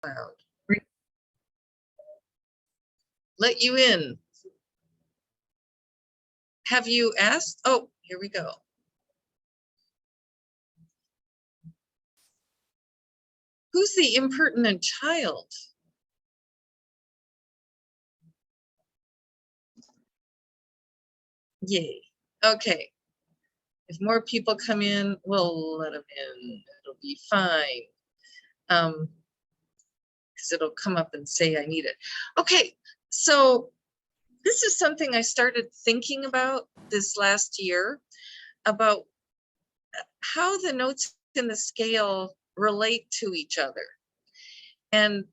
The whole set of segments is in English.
Loud. Let you in. Have you asked? Oh, here we go. Who's the impertinent child? Yay. Okay. If more people come in, we'll let them in. It'll be fine. Because it'll come up and say I need it. Okay, so this is something I started thinking about this last year, about how the notes in the scale relate to each other and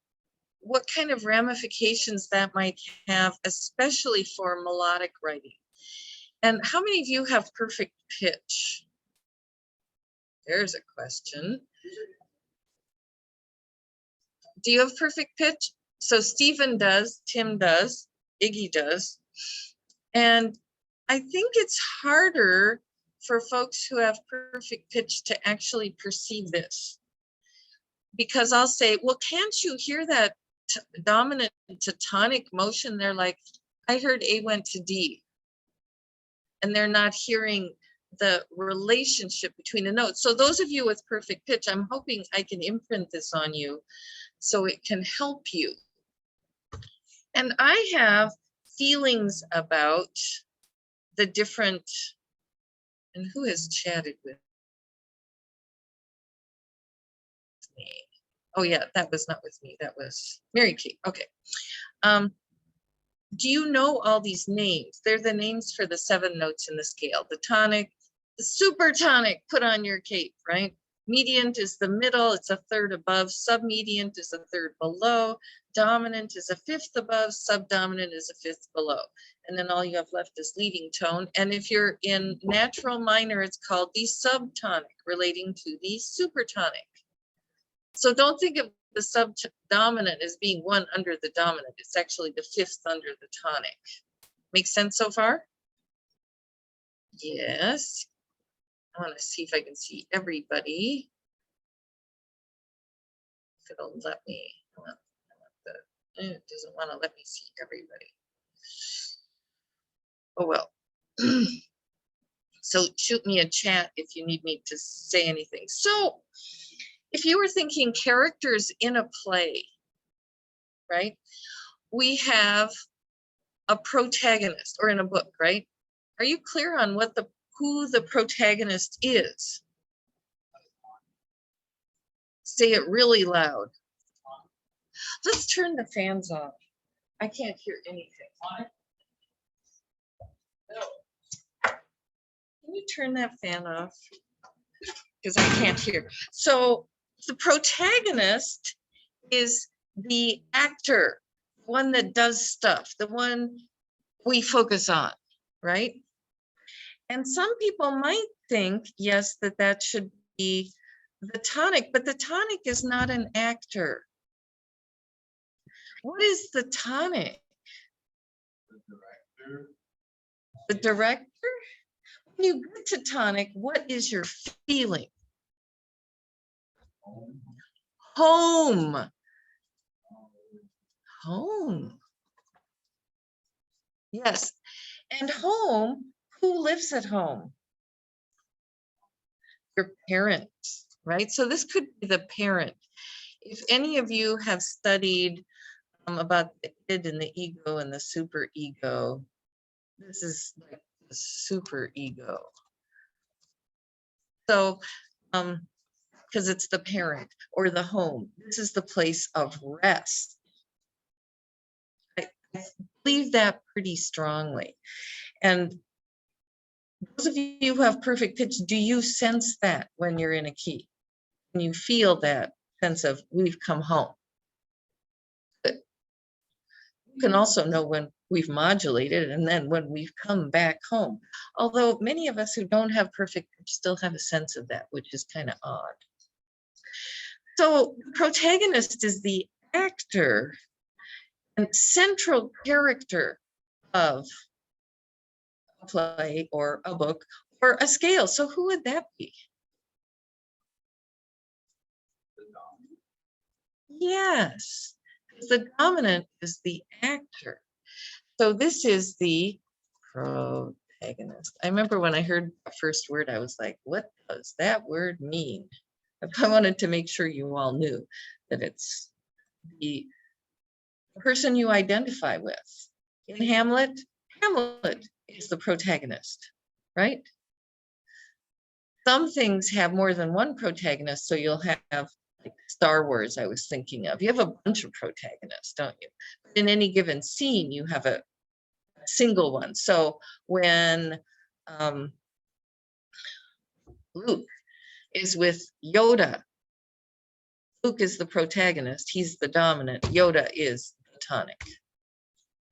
what kind of ramifications that might have, especially for melodic writing. And how many of you have perfect pitch? There's a question. Do you have perfect pitch? So Stephen does, Tim does, Iggy does. And I think it's harder for folks who have perfect pitch to actually perceive this. Because I'll say, well, can't you hear that dominant to tonic motion? They're like, I heard A went to D. And they're not hearing the relationship between the notes. So those of you with perfect pitch, I'm hoping I can imprint this on you so it can help you. And I have feelings about the different, and who has chatted with me? Oh yeah, that was not with me, that was Mary Kate, okay. Do you know all these names? They're the names for the 7 notes in the scale. The tonic, the supertonic, put on your cape, right? Mediant is the middle, it's a third above. Submediant is a third below. Dominant is a fifth above. Subdominant is a fifth below. And then all you have left is leading tone. And if you're in natural minor, it's called the subtonic, relating to the supertonic. So don't think of the subdominant as being one under the dominant. It's actually the fifth under the tonic. Make sense so far? Yes. I want to see if I can see everybody. If it'll let me. It doesn't want to let me see everybody. Oh well. So shoot me a chat if you need me to say anything. So if you were thinking characters in a play, right? We have a protagonist, or in a book, right? Are you clear on what who the protagonist is? Say it really loud. Let's turn the fans off. I can't hear anything. Can you turn that fan off? Because I can't hear. So the protagonist is the actor, one that does stuff, the one we focus on, right? And some people might think, yes, that should be the tonic, but the tonic is not an actor. What is the tonic? The director. The director? When you get to tonic, what is your feeling? Home. Home. Yes. And home, who lives at home? Your parents, right? So this could be the parent. If any of you have studied about the id and the ego and the super ego, this is like the super ego. So, because it's the parent or the home, this is the place of rest. I believe that pretty strongly. And those of you who have perfect pitch, do you sense that when you're in a key? Can you feel that sense of we've come home? But you can also know when we've modulated and then when we've come back home. Although many of us who don't have perfect pitch still have a sense of that, which is kind of odd. So the protagonist is the actor and central character of a play or a book or a scale. So who would that be? Yes, the dominant is the actor. So this is the protagonist. I remember when I heard the first word, I was like, what does that word mean? I wanted to make sure you all knew that it's the person you identify with. In Hamlet, Hamlet is the protagonist, right? Some things have more than one protagonist, so you'll have like Star Wars, I was thinking of. You have a bunch of protagonists, don't you? In any given scene, you have a single one. So when Luke is with Yoda, Luke is the protagonist, he's the dominant, Yoda is the tonic,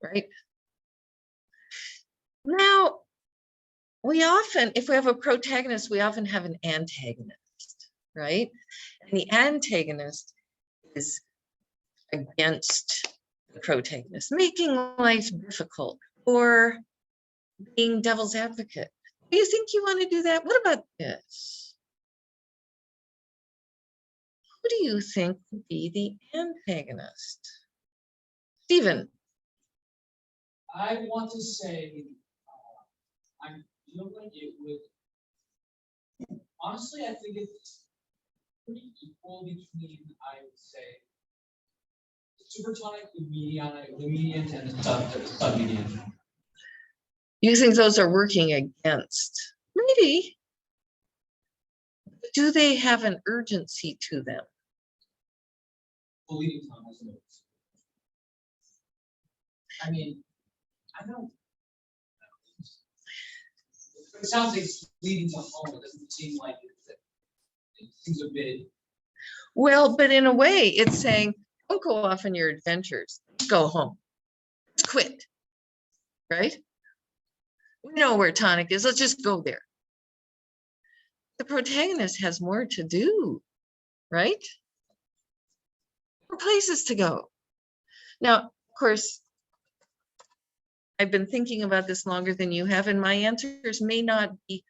right? Now, we often, if we have a protagonist, we often have an antagonist, right? And the antagonist is against the protagonist, making life difficult or being devil's advocate. Do you think you want to do that? What about this? Who do you think would be the antagonist? Stephen. I want to say, I feel like it would, honestly, I think it's pretty equal between, I would say, the supertonic, the median, and the submedian. You think those are working against? Maybe. Do they have an urgency to them? The leading tone has notes. I mean, I don't. It sounds like it's leading to home. It doesn't seem like it seems a bit. Well, but in a way, it's saying, don't go off on your adventures. Go home. Let's quit. Right? We know where tonic is. Let's just go there. The protagonist has more to do, right? More places to go. Now, of course, I've been thinking about this longer than you have, and my answers may not be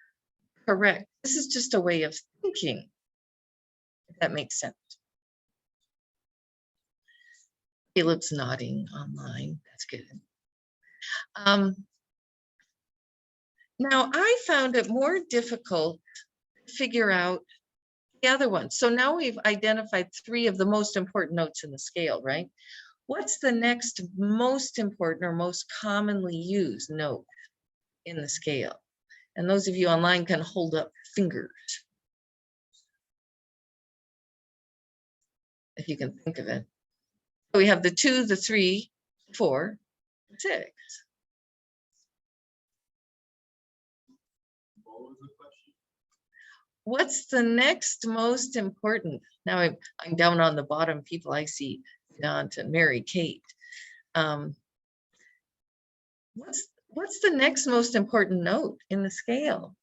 correct. This is just a way of thinking, if that makes sense. Caleb's nodding online. That's good. Now, I found it more difficult to figure out the other ones. So now we've identified 3 of the most important notes in the scale, right? What's the next most important or most commonly used note in the scale? And those of you online can hold up fingers, if you can think of it. So we have the 2, the 3, 4, 6. What's the next most important? Now I'm down on the bottom people I see, Don and Mary Kate. What's the next most important note in the scale?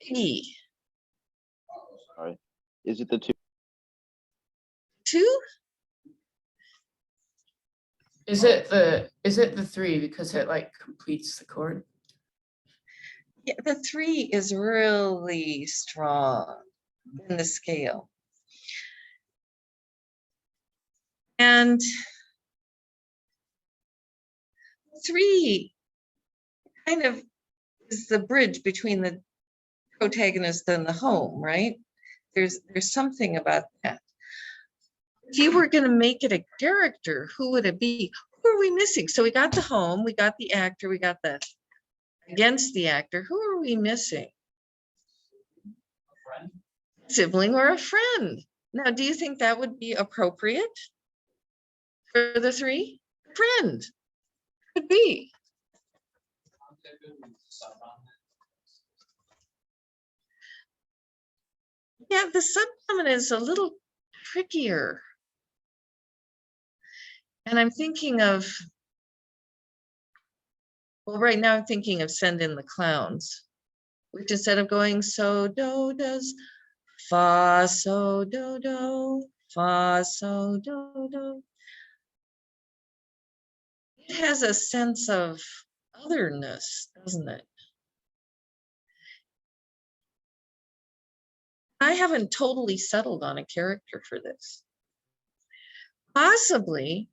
E. Sorry. Is it the 2? 2? Is it the 3 because it like completes the chord? Yeah, the 3 is really strong in the scale. And 3 kind of is the bridge between the protagonist and the home, right? There's something about that. If you were going to make it a character, who would it be? Who are we missing? So we got the home, we got the actor, we got the against the actor. Who are we missing? A friend. Sibling or a friend. Now, do you think that would be appropriate for the 3? Friend. Could be. Yeah, the subdominant is a little trickier. And I'm thinking of, well, right now I'm thinking of Send in the Clowns, which instead of going so do does fa so do do, fa so do do. It has a sense of otherness, doesn't it? I haven't totally settled on a character for this. Possibly,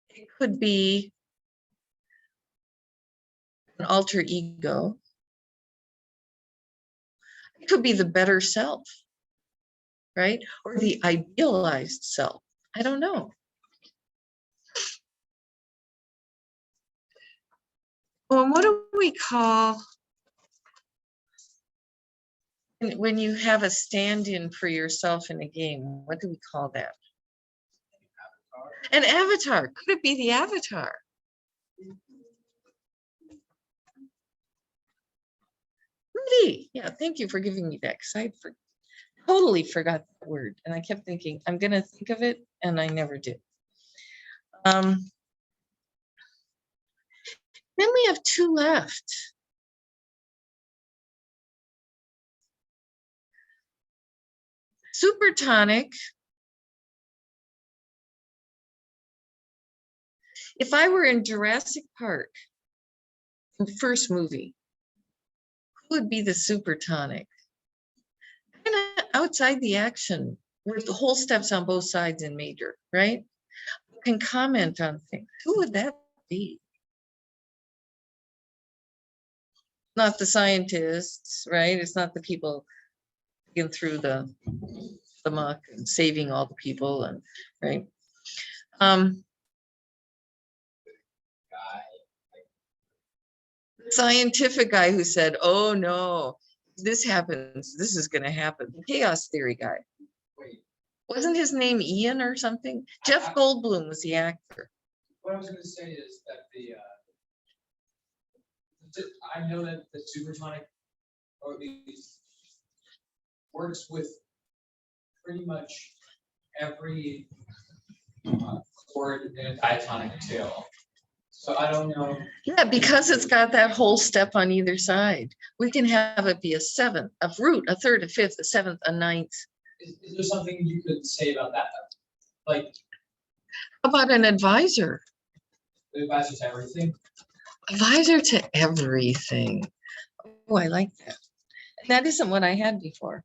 it could be an alter ego. It could be the better self, right? Or the idealized self. I don't know. Well, what do we call when you have a stand-in for yourself in a game? What do we call that? An avatar. Could it be the avatar? Pretty. Yeah, thank you for giving me that, because I totally forgot that word. And I kept thinking, I'm going to think of it, and I never did. Then we have two left. Supertonic. If I were in Jurassic Park, the first movie, who would be the supertonic? Kind of outside the action, where the whole steps on both sides in major, right? Can comment on things. Who would that be? Not the scientists, right? It's not the people getting through the muck and saving all the people, and right. Scientific guy who said, oh no, this happens, this is going to happen. The chaos theory guy. Wait, Wasn't his name Ian or something? Jeff Goldblum was the actor. what I was gonna say is that I know that the supertonic, or at least works with pretty much every chord in a diatonic too. So I don't know. Yeah, because it's got that whole step on either side. We can have it be a seventh, a root, a third, a fifth, a seventh, a ninth. Is there something you could say about that? Like How about an advisor? the advisor to everything? Advisor to everything. Oh, I like that. That isn't what I had before.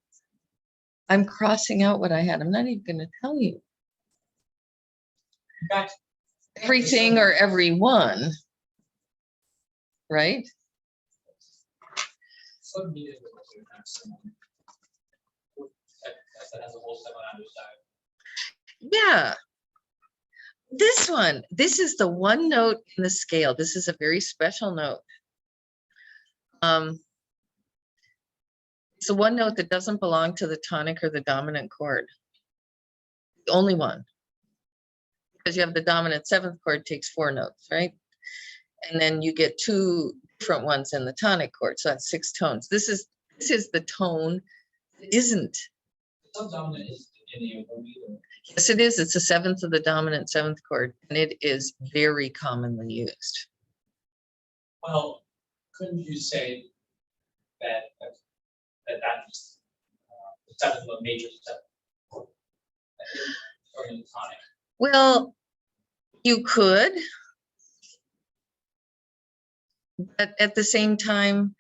I'm crossing out what I had. I'm not even going to tell you. In fact, Everything or everyone, right? some media will also have someone that has a whole step on either side. Yeah. This one, this is the one note in the scale. This is a very special note. It's the one note that doesn't belong to the tonic or the dominant chord. The only one. Because you have the dominant seventh chord takes 4 notes, right? And then you get 2 different ones in the tonic chord. So that's 6 tones. This is the tone that isn't. Subdominant is in the either. Yes, it is. It's the 7th of the dominant 7th chord, and it is very commonly used. Well, couldn't you say that that's the seventh of a major seventh chord, or in the tonic? Well, you could, but at the same time,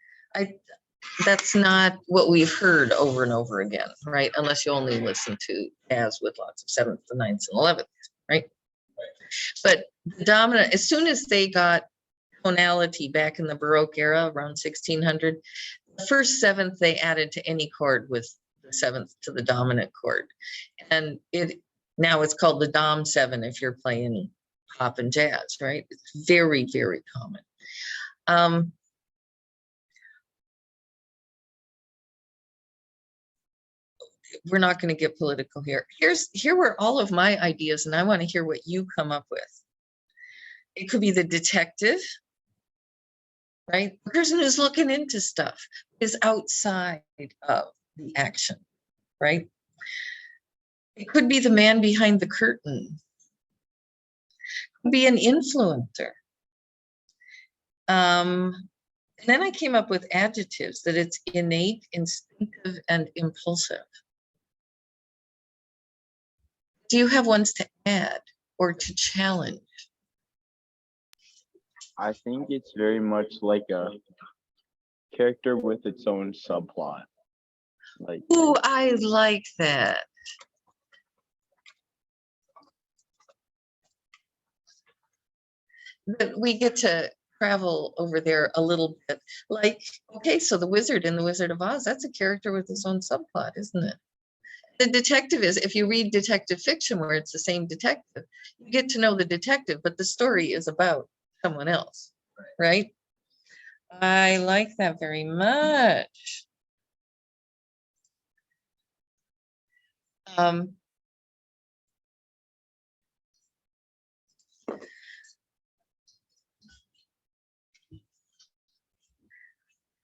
that's not what we've heard over and over again, right? Unless you only listen to jazz with lots of 7th, the 9th, and 11th, right? But the dominant, as soon as they got tonality back in the Baroque era, around 1600, the first 7th they added to any chord with the 7th to the dominant chord. And now it's called the Dom 7 if you're playing pop and jazz, right? It's very, very common. We're not going to get political here. Here were all of my ideas, and I want to hear what you come up with. It could be the detective, right? The person who's looking into stuff is outside of the action, right? It could be the man behind the curtain. It could be an influencer. And then I came up with adjectives, that it's innate, instinctive, and impulsive. Do you have ones to add or to challenge? I think it's very much like a character with its own subplot. Like, Ooh, I like that. that we get to travel over there a little bit. Like, okay, so the wizard in The Wizard of Oz, that's a character with his own subplot, isn't it? The detective is, if you read detective fiction where it's the same detective, you get to know the detective, but the story is about someone else, right? I like that very much.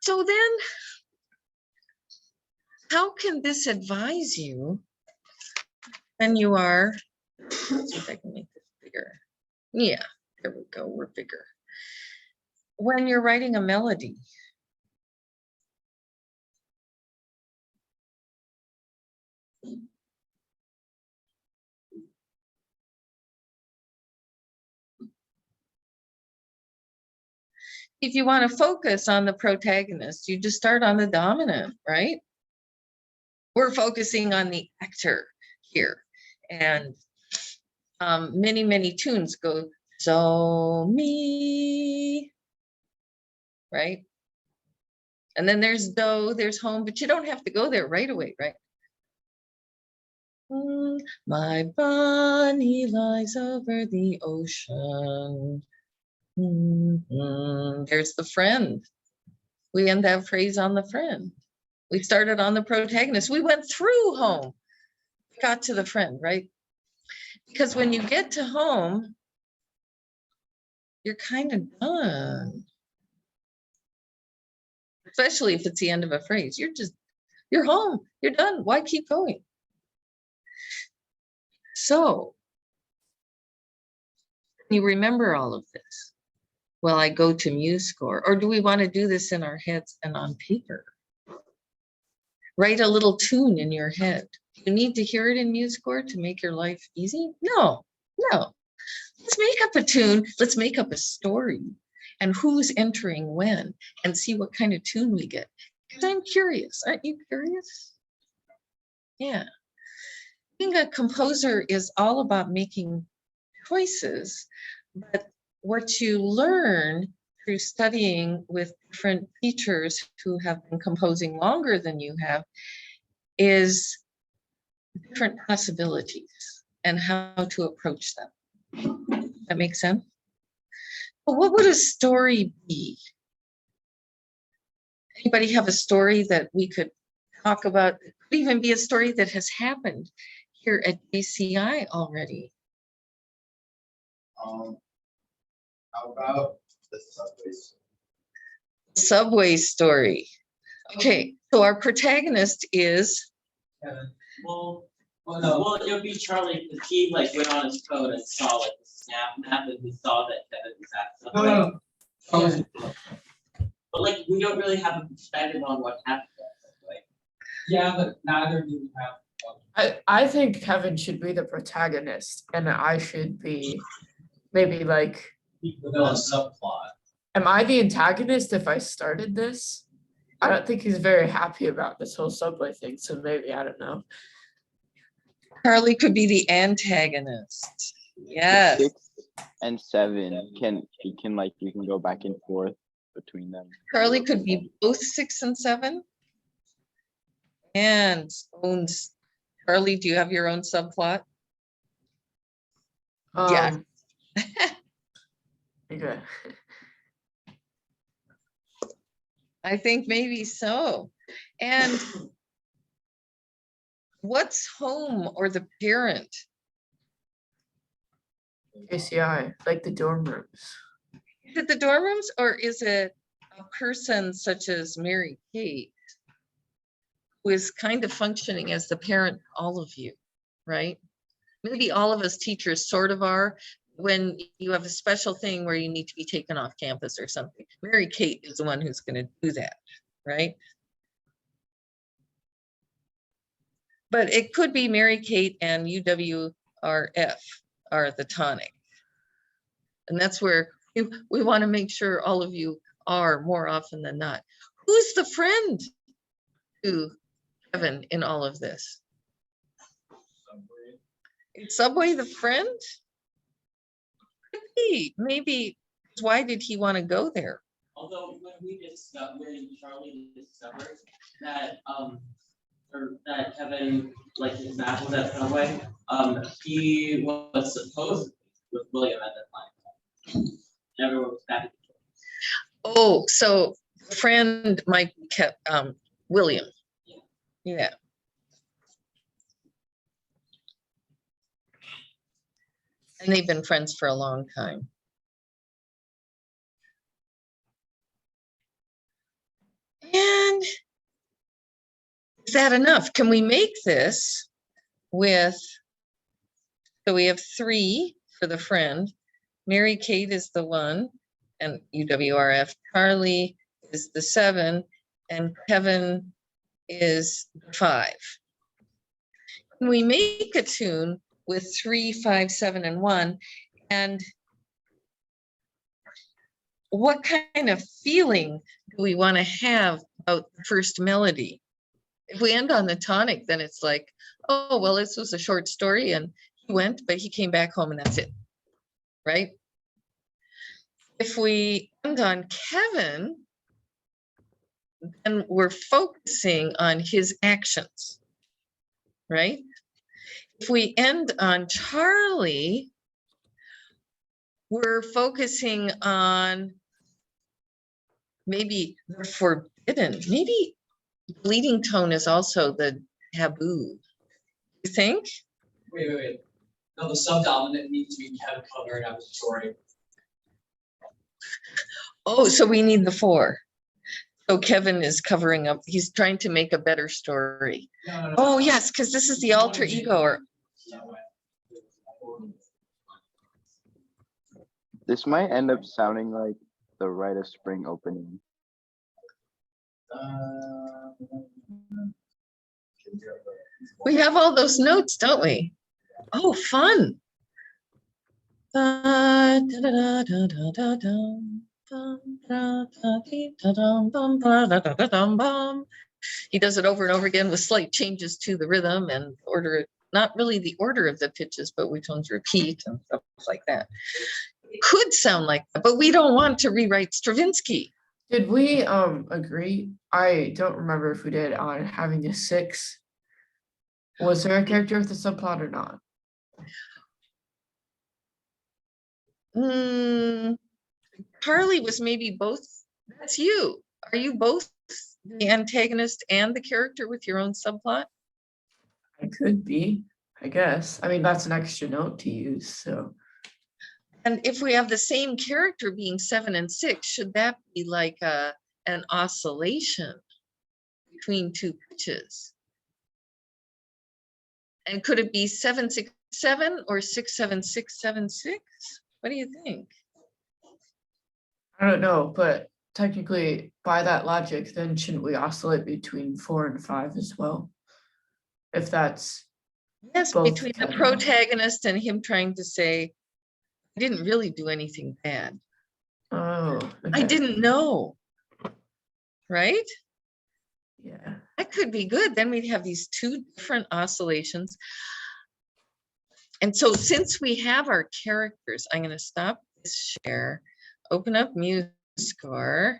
So then, how can this advise you when you are, let's see if I can make this bigger. Yeah, there we go, we're bigger. When you're writing a melody, if you want to focus on the protagonist, you just start on the dominant, right? We're focusing on the actor here. And many, many tunes go, so me, right? And then there's do, there's home, but you don't have to go there right away, right? My Bonnie lies over the ocean. There's the friend. We end that phrase on the friend. We started on the protagonist. We went through home. We got to the friend, right? Because when you get to home, you're kind of done. Especially if it's the end of a phrase. You're home. You're done. Why keep going? So, you remember all of this. Well, I go to MuseScore, or do we want to do this in our heads and on paper? Write a little tune in your head. You need to hear it in MuseScore to make your life easy? No. Let's make up a tune. Let's make up a story and who's entering when and see what kind of tune we get. Because I'm curious. Aren't you curious? Yeah. Being a composer is all about making choices, but what you learn through studying with different teachers who have been composing longer than you have is different possibilities and how to approach them. That makes sense? But what would a story be? Anybody have a story that we could talk about? It could even be a story that has happened here at JCI already. How about the subways? Subway story. Okay, so our protagonist is Kevin. Well, Oh, no. well, it would be Charlie, because he like went on his code and saw like the snap map and he saw that Kevin was at No, Subway. no. But like, we don't really have a perspective on what happened. Like, Yeah, but neither do we have. I think Kevin should be the protagonist and I should be maybe like, The villain subplot. am I the antagonist if I started this? I don't think he's very happy about this whole subway thing, so maybe, I don't know. Charlie could be the antagonist. Yes. 6 and 7 can you can go back and forth between them. Charlie could be both 6 and 7. And owns. Charlie, do you have your own subplot? Yeah. Okay. I think maybe so. And what's home or the parent? ACI, like the dorm rooms. Is it the dorm rooms or is it a person such as Mary Kate who is kind of functioning as the parent, all of you, right? Maybe all of us teachers sort of are when you have a special thing where you need to be taken off campus or something. Mary Kate is the one who's going to do that, right? But it could be Mary Kate and UWRF are the tonic. And that's where we want to make sure all of you are more often than not. Who's the friend to Kevin in all of this? Subway. Is Subway the friend? Could be. Maybe Why did he want to go there? Although when Charlie discovered that, or that Kevin, like his map was at Sunway, he was supposed with William at that time. Everyone was back. Oh, so friend Mike kept William. Yeah. And they've been friends for a long time. And is that enough? Can we make this with, so we have 3 for the friend. Mary Kate is the 1 and UWRF. Charlie is the 7 and Kevin is the 5. Can we make a tune with 3, 5, 7, and 1? And what kind of feeling do we want to have about the first melody? If we end on the tonic, then it's like, oh, well, this was a short story and he went, but he came back home and that's it, right? If we end on Kevin, then we're focusing on his actions, right? If we end on Charlie, we're focusing on maybe the forbidden. Maybe bleeding tone is also the taboo. You think? Wait. No, the subdominant needs to be Kevin covering up his story. Oh, so we need the 4. So Kevin is covering up. He's trying to make a better story. No. Oh, yes, because this is the alter ego. Or That way. This might end up sounding like the Rite of Spring opening. we have all those notes, don't we? Oh, fun. He does it over and over again with slight changes to the rhythm and order, not really the order of the pitches, but which ones repeat and stuff like that. It could sound like that, but we don't want to rewrite Stravinsky. Did we agree? I don't remember if we did on having a 6. Was there a character with a subplot or not? Charlie was maybe both. That's you. Are you both the antagonist and the character with your own subplot? I could be, I guess. I mean, that's an extra note to use, so. And if we have the same character being 7 and 6, should that be like an oscillation between 2 pitches? And could it be 7, 6, 7 or 6, 7, 6, 7, 6? What do you think? I don't know, but technically by that logic, then shouldn't we oscillate between 4 and 5 as well? If that's, Yes, both between the can. protagonist and him trying to say, I didn't really do anything bad. oh, I okay. didn't know. Right? Yeah. That could be good. Then we'd have these 2 different oscillations. And so since we have our characters, I'm going to stop this share, open up MuseScore.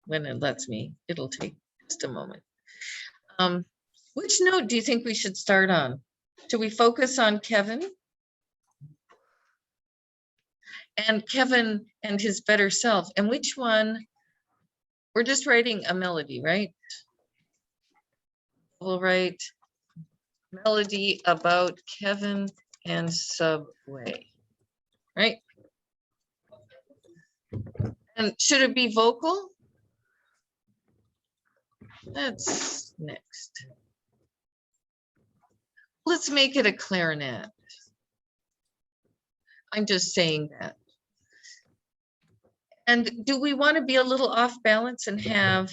When it lets me, it'll take just a moment. Which note do you think we should start on? Should we focus on Kevin? And Kevin and his better self. And which one? We're just writing a melody, right? We'll write melody about Kevin and Subway, right? And should it be vocal? That's next. Let's make it a clarinet. I'm just saying that. And do we want to be a little off balance and have,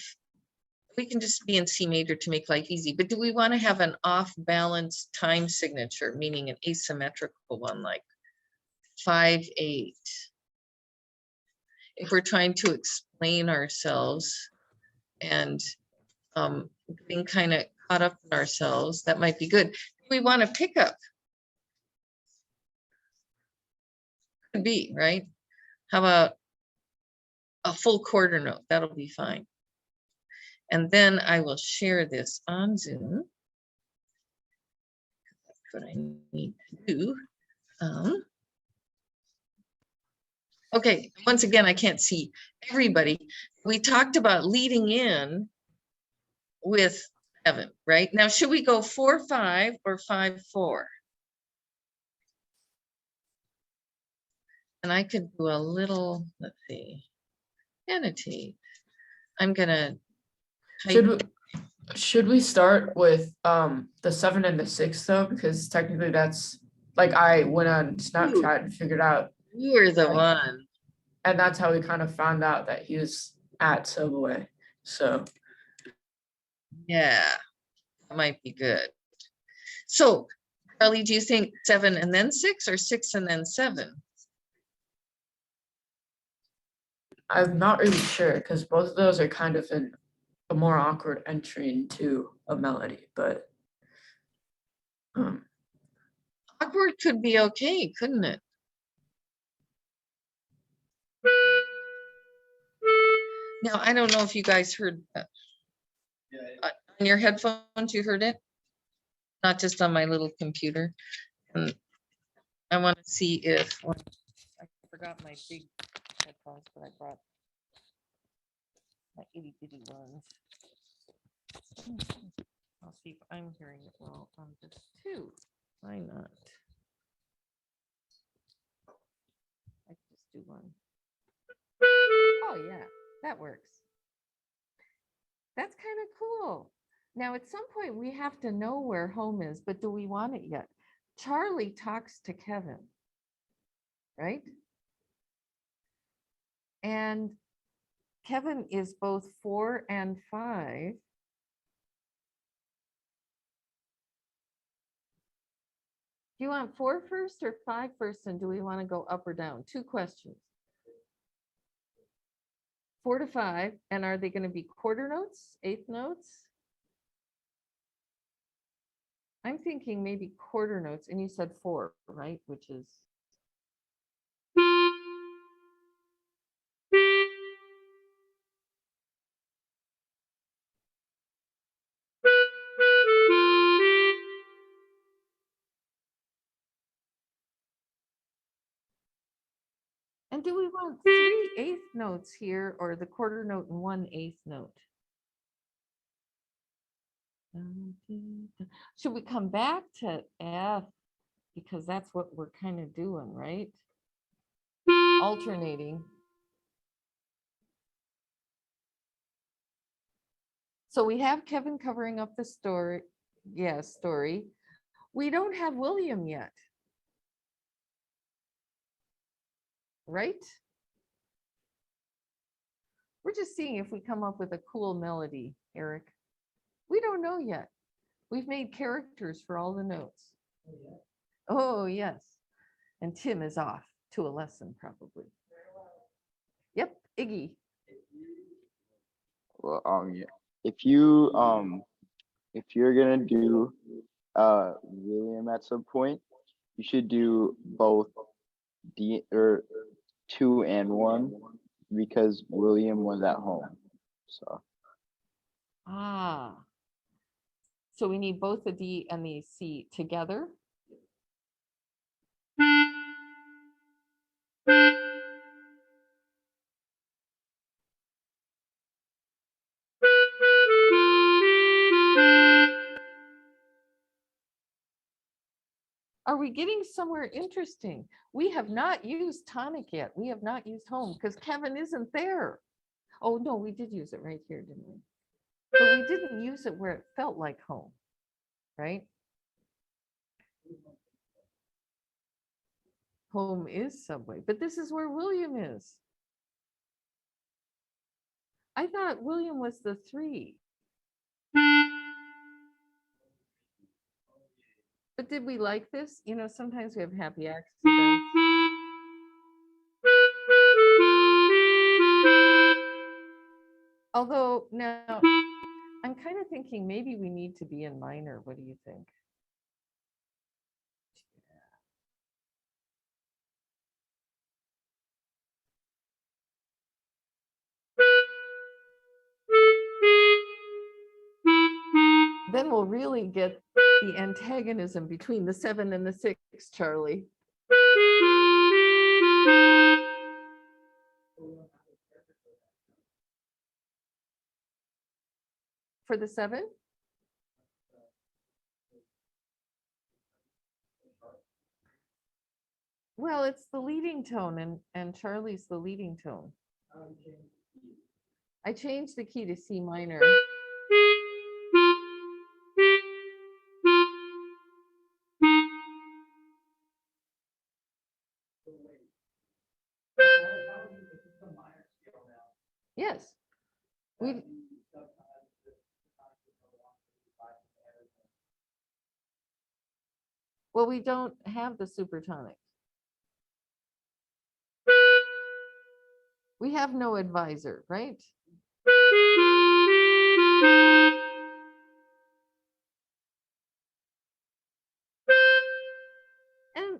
we can just be in C major to make life easy, but do we want to have an off balance time signature, meaning an asymmetrical one like 5/8? If we're trying to explain ourselves and being kind of caught up in ourselves, that might be good. We want to pick up. could be, right? How about a full quarter note? That'll be fine. And then I will share this on Zoom. That's what I need to do. Okay, once again, I can't see everybody. We talked about leading in with Evan, right? Now, should we go 4-5 or 5-4? And I could do a little, let's see, annotate. I'm gonna type. Should we start with the 7 and the 6 though? Because technically that's like I went on Snapchat and figured out, You are the like- one. and that's how we kind of found out that he was at Subway. So Yeah, that might be good. So, Charlie, do you think 7 and then 6 or 6 and then 7? I'm not really sure because both of those are kind of in a more awkward entry into a melody, but Awkward could be okay, couldn't it? Now, I don't know if you guys heard that. Yeah, On your headphones, you heard it? Not just on my little computer. And I want to see if, I forgot my big headphones, but I brought my itty bitty ones. I'll see if I'm hearing it well on this too. Why not? I can just do one. Oh yeah, that works. That's kind of cool. Now, at some point, we have to know where home is, but do we want it yet? Charlie talks to Kevin, right? And Kevin is both 4 and 5. Do you want 4 first or 5 first? And do we want to go up or down? 2 questions. 4 to 5. And are they going to be quarter notes, eighth notes? I'm thinking maybe quarter notes. And you said 4, right? Which is. And do we want 3 eighth notes here or the quarter note and 1 eighth note? Should we come back to F? Because that's what we're kind of doing, right? Alternating. So we have Kevin covering up the story. Yes, story. We don't have William yet. Right? We're just seeing if we come up with a cool melody, Eric. We don't know yet. We've made characters for all the notes. Oh, yes. And Tim is off to a lesson, probably. Yep, Iggy. Well, yeah. If you're gonna do William at some point, you should do both D or 2 and 1 because William was at home. So Ah. So we need both the D and the C together. Are we getting somewhere interesting? We have not used tonic yet. We have not used home because Kevin isn't there. Oh, no, we did use it right here, didn't we? But we didn't use it where it felt like home, right? Home is Subway, but this is where William is. I thought William was the 3. But did we like this? You know, sometimes we have happy accidents. Although now I'm kind of thinking maybe we need to be in minor. What do you think? then we'll really get the antagonism between the 7 and the 6, Charlie. For the 7? Well, it's the leading tone and Charlie's the leading tone. I changed the key to C minor. Yes. We, well, we don't have the supertonic. We have no advisor, right? And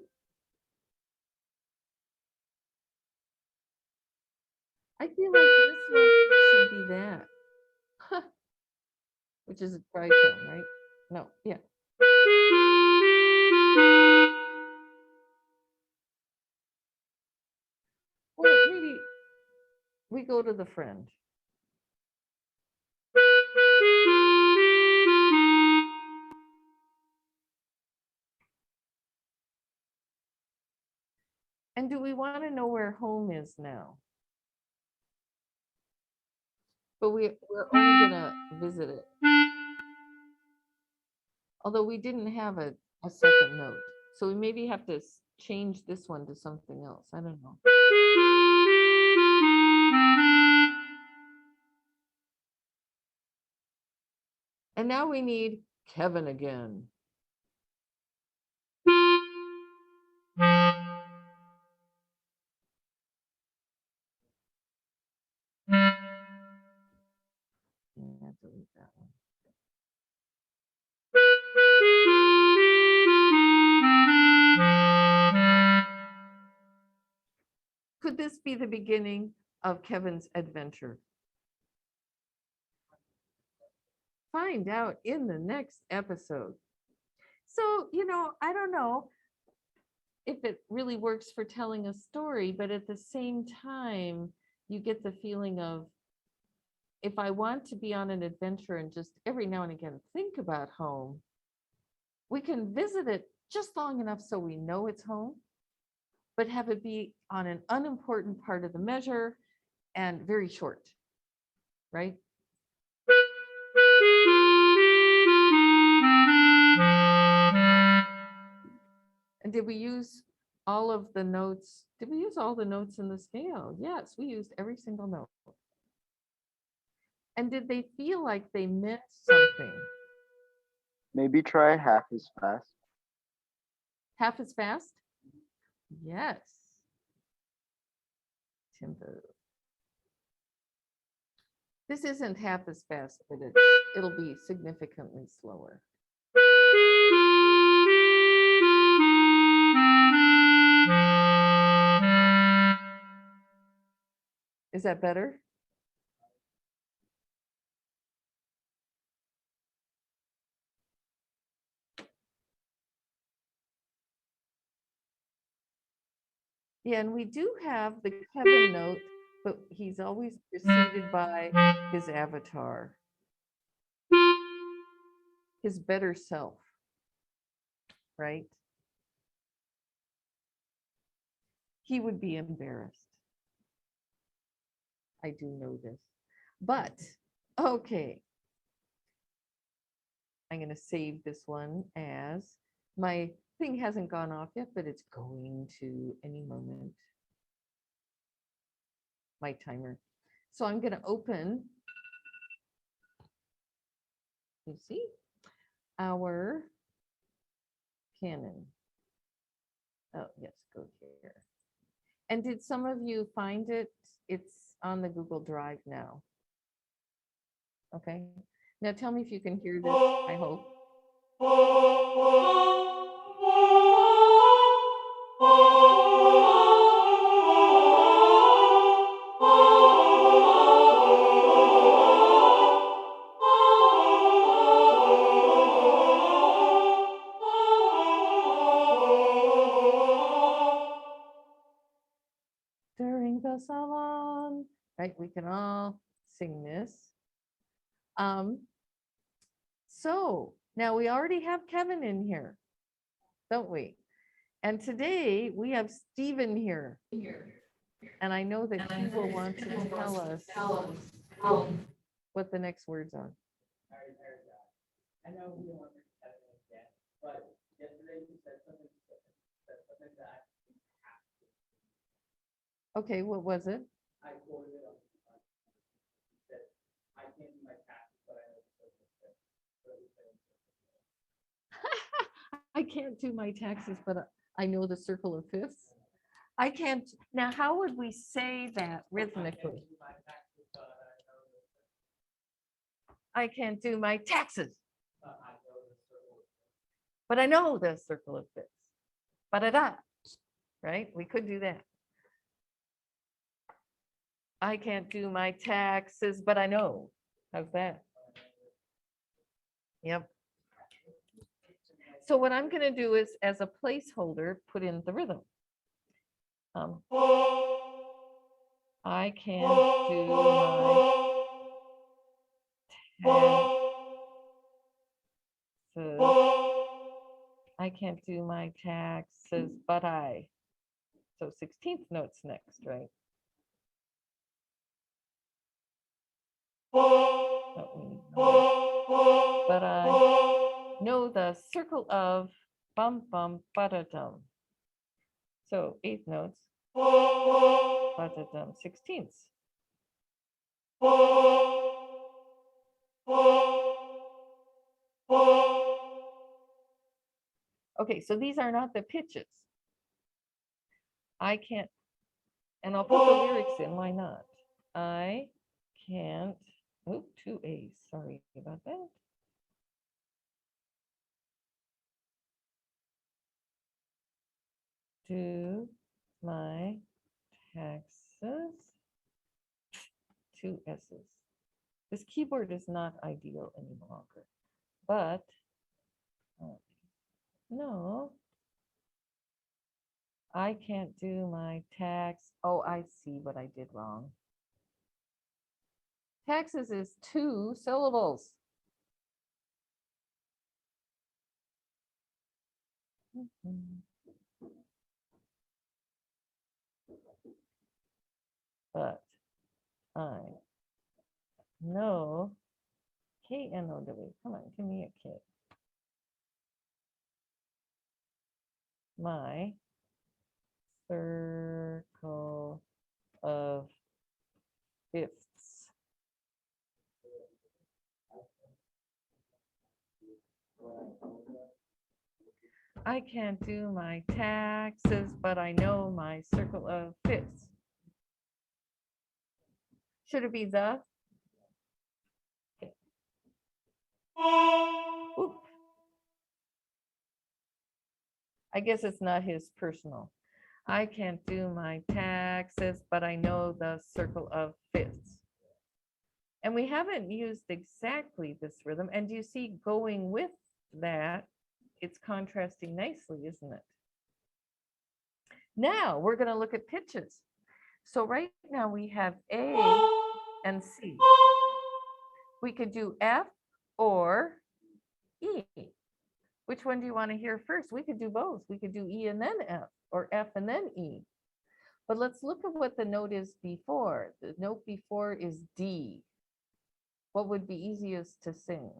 I feel like this one should be that. Which is a tritone, right? No, yeah. Well, maybe we go to the friend. And do we want to know where home is now? But we're only gonna visit it. Although we didn't have a second note. So we maybe have to change this one to something else. I don't know. And now we need Kevin again. Yeah, delete that one. Could this be the beginning of Kevin's adventure? Find out in the next episode. So, I don't know if it really works for telling a story, but at the same time, you get the feeling of, if I want to be on an adventure and just every now and again think about home, we can visit it just long enough so we know it's home, but have it be on an unimportant part of the measure and very short, right? And did we use all of the notes? Did we use all the notes in the scale? Yes, we used every single note. And did they feel like they meant something? Maybe try half as fast. Half as fast? Yes. Tempo. This isn't half as fast, but it'll be significantly slower. Is that better? Yeah, and we do have the Kevin note, but he's always preceded by his avatar, his better self, right? He would be embarrassed. I do know this, but okay. I'm going to save this one as my thing hasn't gone off yet, but it's going to any moment. My timer. So I'm going to open, you see, our Canon. Oh, yes, go here. And did some of you find it? It's on the Google Drive now. Okay. Now tell me if you can hear this, I hope. us along, right? We can all sing this. So now we already have Kevin in here, don't we? And today we have Stephen here. And I know that he will want to tell us what the next words are. I know we don't want to have it again, but yesterday you said something that Okay, what was it? I quoted it on. You said, I can't do my taxes, but I know the I can't do my taxes, but I know the circle of fifths. I can't, now how would we say that rhythmically? I can't do my taxes, but I know the circle of fifths. Ba-da-da, right? We could do that. I can't do my taxes, but I know. How's that? Yep. So what I'm gonna do is, as a placeholder, put in the rhythm. I can't do my taxes. I can't do my taxes, but I. So 16th note's next, right? Oh, we need numbers. But I know the circle of bum bum ba-da-dum. So 8th notes, ba-da-dum, 16ths. Okay, so these are not the pitches. I can't, and I'll put the lyrics in, why not? I can't, oh, 2 A's, sorry about that. Do my taxes, 2 S's. This keyboard is not ideal any longer, but no, I can't do my tax. Oh, I see what I did wrong. Taxes is 2 syllables. But I know K-N-O-W. Come on, give me a K. My circle of fifths. I can't do my taxes, but I know my circle of fifths. Should it be the? Okay. Oop. I guess it's not his personal. I can't do my taxes, but I know the circle of fifths. And we haven't used exactly this rhythm. And you see going with that, it's contrasting nicely, isn't it? Now we're going to look at pitches. So right now we have A and C. We could do F or E. Which one do you want to hear first? We could do both. We could do E and then F, or F and then E. But let's look at what the note is before. The note before is D. What would be easiest to sing?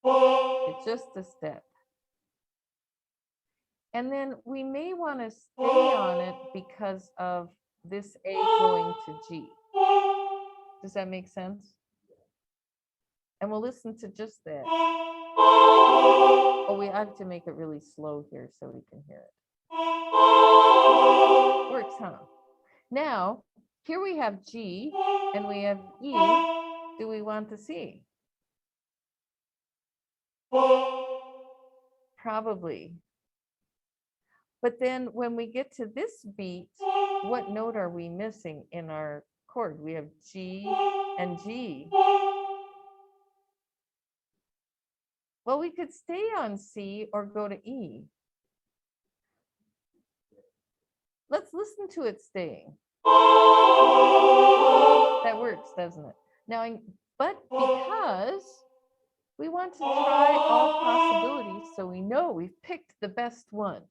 It's just a step. And then we may want to stay on it because of this A going to G. Does that make sense? And we'll listen to just that. Oh, we have to make it really slow here so we can hear it. Works, huh? Now, here we have G and we have E. Do we want the C? Probably. But then when we get to this beat, what note are we missing in our chord? We have G and G. Well, we could stay on C or go to E. let's listen to it staying. That works, doesn't it? Now, but because we want to try all possibilities, so we know we've picked the best one.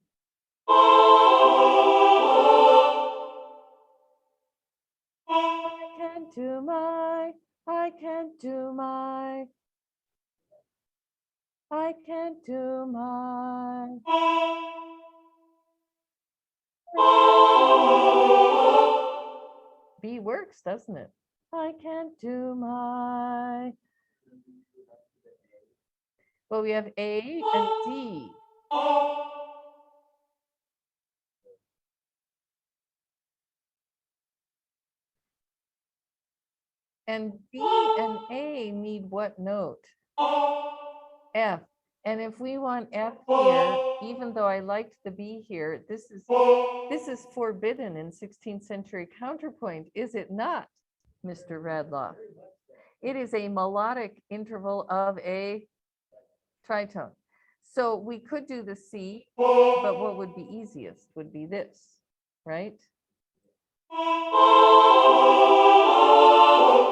I can't do my, I can't do my, I can't do my. B works, doesn't it? I can't do my. Well, we have A and D. And B and A need what note? F. And if we want F here, even though I liked the B here, this is forbidden in 16th century counterpoint, is it not, Mr. Radloff? It is a melodic interval of a tritone. So we could do the C, but what would be easiest would be this, right?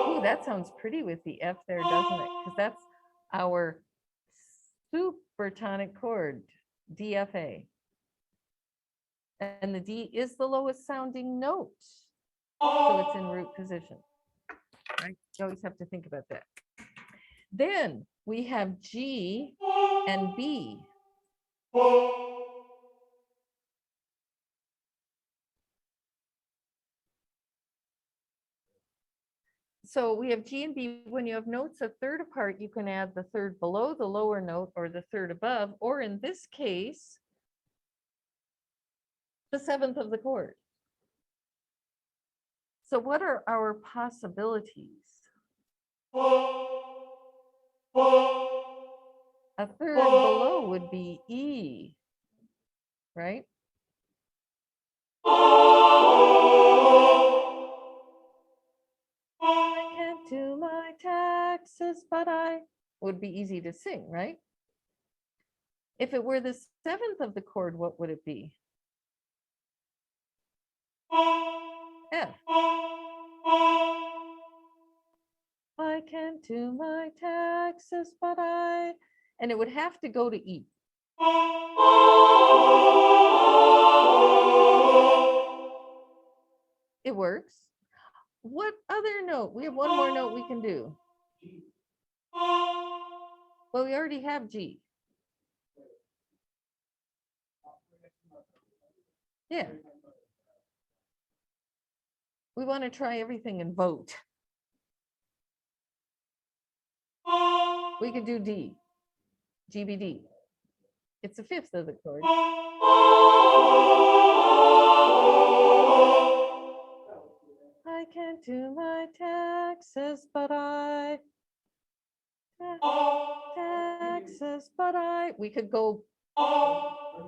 Ooh, that sounds pretty with the F there, doesn't it? Because that's our supertonic chord, DFA. And the D is the lowest sounding note. So it's in root position. Right? You always have to think about that. Then we have G and B. So we have G and B. When you have notes a third apart, you can add the third below the lower note or the third above, or in this case, the seventh of the chord. So what are our possibilities? A third below would be E, right? I can't do my taxes, but I would be easy to sing, right? If it were the seventh of the chord, what would it be? F. I can't do my taxes, but I, and it would have to go to E. It works. What other note? We have one more note we can do. Well, we already have G. Yeah. We want to try everything and vote. We could do D, GBD. It's the fifth of the chord. I can't do my taxes, but I, taxes, but I, we could go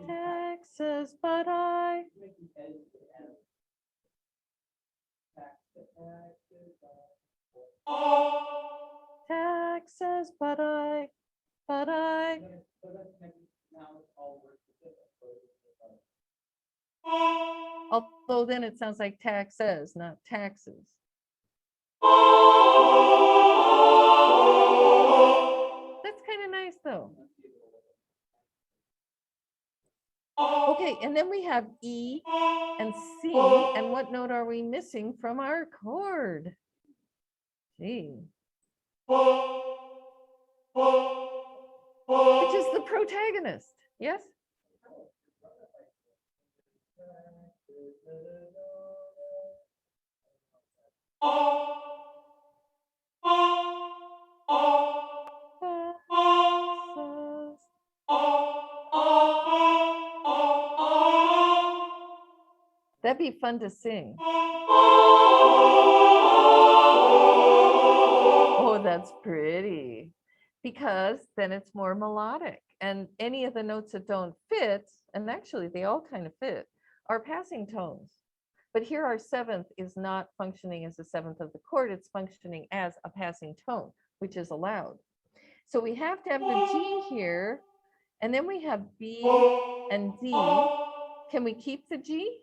taxes, but I. Taxes, but I, but I. Although then it sounds like taxes, not taxes. That's kind of nice though. Okay, and then we have E and C, and what note are we missing from our chord? G. Which is the protagonist, yes? That'd be fun to sing. Oh, that's pretty. Because then it's more melodic. And any of the notes that don't fit, and actually they all kind of fit, are passing tones. But here our seventh is not functioning as the seventh of the chord, it's functioning as a passing tone, which is allowed. So we have to have the G here, and then we have B and D. Can we keep the G?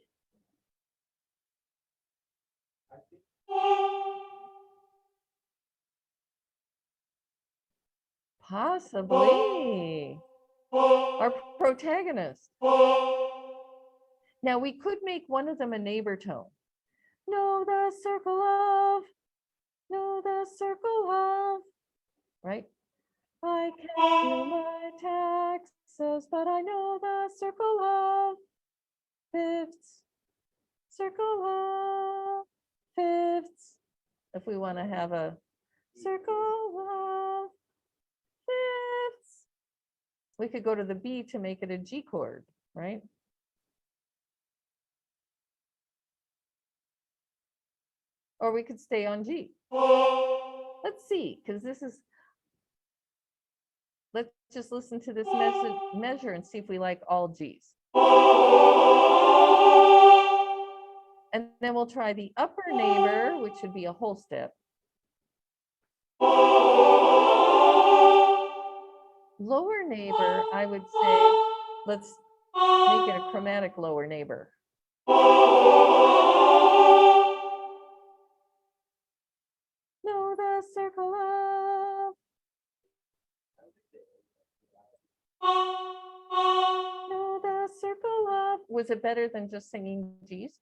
Possibly our protagonist. Now we could make one of them a neighbor tone. Know the circle of, know the circle of, right? I can't do my taxes, but I know the circle of fifths, circle of fifths. If we want to have a circle of fifths, we could go to the B to make it a G chord, right? Or we could stay on G. Let's see, because this is, let's just listen to this measure and see if we like all Gs. And then we'll try the upper neighbor, which would be a whole step. Lower neighbor, I would say, let's make it a chromatic lower neighbor. Know the circle of. Know the circle of. Was it better than just singing G's?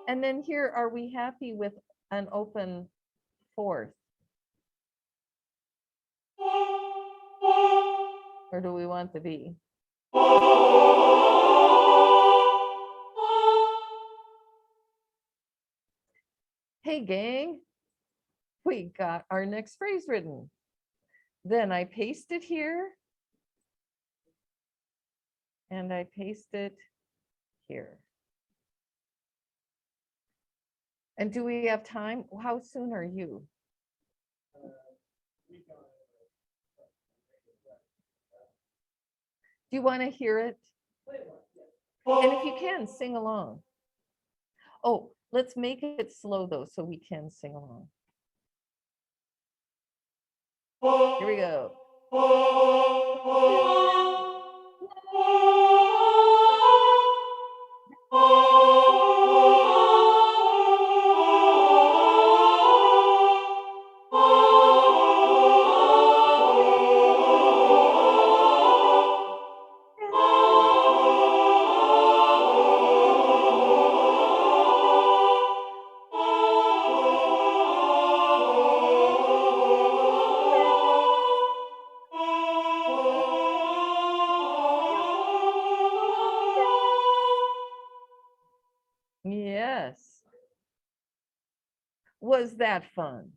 And then here, are we happy with an open fourth? Or do we want the B? Hey, gang, we got our next phrase written. Then I paste it here. And I paste it here. And do we have time? How soon are you? Do you want to hear it? And if you can, sing along. Oh, let's make it slow though, so we can sing along. Here we go. Yes. Was that fun?